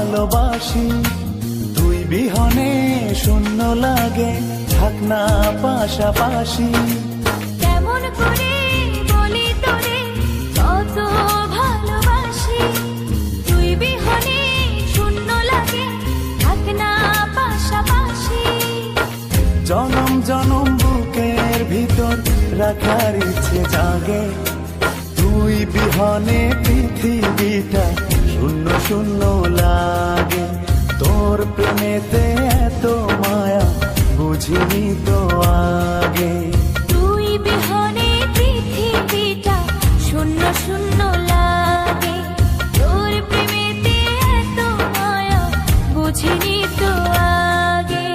ভালোবাসি। তুই বিহনে শূন্য লাগে, থাক না পাশাপাশি। কেমন করে বলি তোরে কত ভালোবাসি, তুই বিহনে শূন্য লাগে, থাক না পাশাপাশি। জনম জনম বুকের ভিতর রাখার ইচ্ছে জাগে, তুই বিহনে পৃথিবীটা শূন্য শূন্য লাগে। তোর প্রেমেতে এত মায়া বুঝিনি তো আগে। তুই বিহনে পৃথিবীটা শূন্য শূন্য লাগে, তোর প্রেমেতে এত মায়া বুঝিনি তো আগে।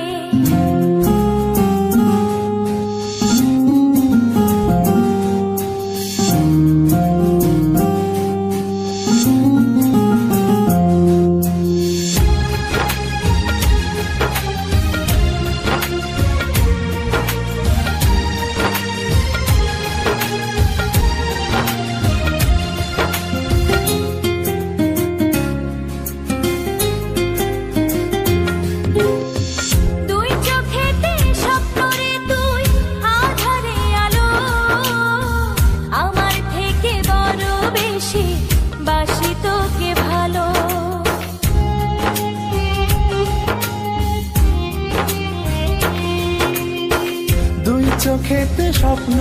চোখেতে স্বপ্ন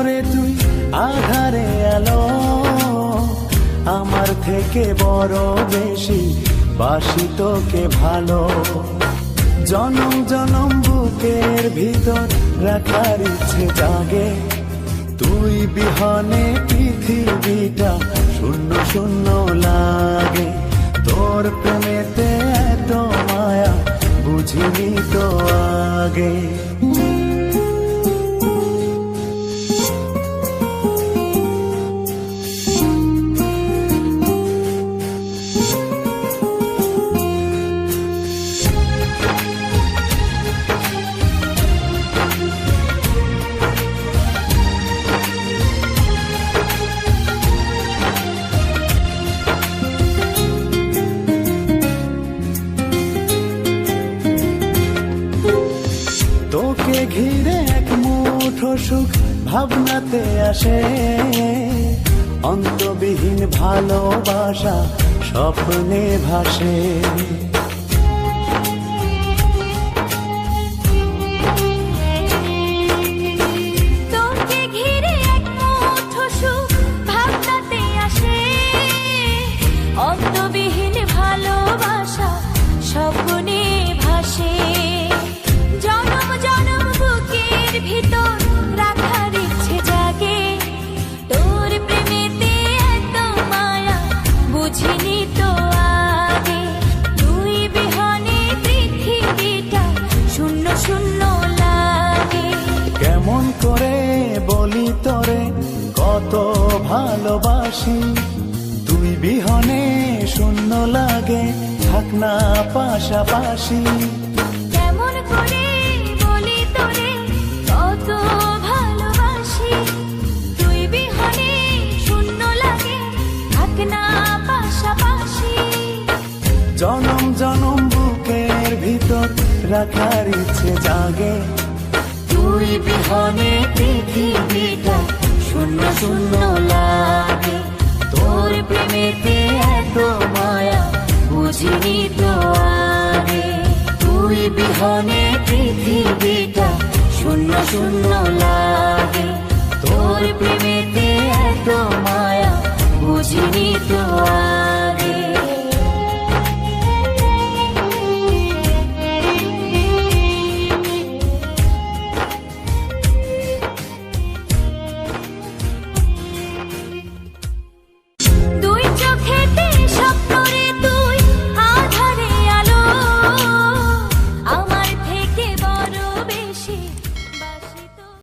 রে তুই আধারে আলো, আমার থেকে বড় বেশি বাসি তোকে ভালো। জনম জনম বুকের ভিতর রাখার ইচ্ছে জাগে, তুই বিহনে পৃথিবীটা শূন্য শূন্য লাগে। তোর প্রেমেতে এত মায়া বুঝিনি তো আগে। তোকে ঘিরে এক মুঠো সুখ ভাবনাতে আসে, অন্তবিহীন ভালোবাসা স্বপ্নে ভাসে। তোকে ঘিরে এক মুঠো সুখ ভাবনাতে আসে, অন্তবিহীন ভালোবাসা স্বপ্নে ভাসে। জনম জনম বুকের ভিতর রাখার ইচ্ছে জাগে, তোর প্রেমেতে এত মায়া বুঝিনি তো আগে। তুই বিহনে পৃথিবীটা শূন্য শূন্য লাগে। কেমন করে বলি তোরে কত ভালোবাসি, তুই বিহনে শূন্য লাগে, থাক না পাশাপাশি। কেমন করে বলি তোরে কত ভালোবাসি, তুই বিহনে শূন্য লাগে, থাক না পাশাপাশি। জনম জনম বুকের ভিতর রাখার ইচ্ছে জাগে, তুই বিহনে পৃথিবীটা শূন্য শূন্য লাগে। তোর প্রেমেতে এত মায়া বুঝিনি তো আগে। তুই বিহনে পৃথিবীটা শূন্য শূন্য লাগে, তোর প্রেমেতে এত মায়া বুঝিনি তো আগে।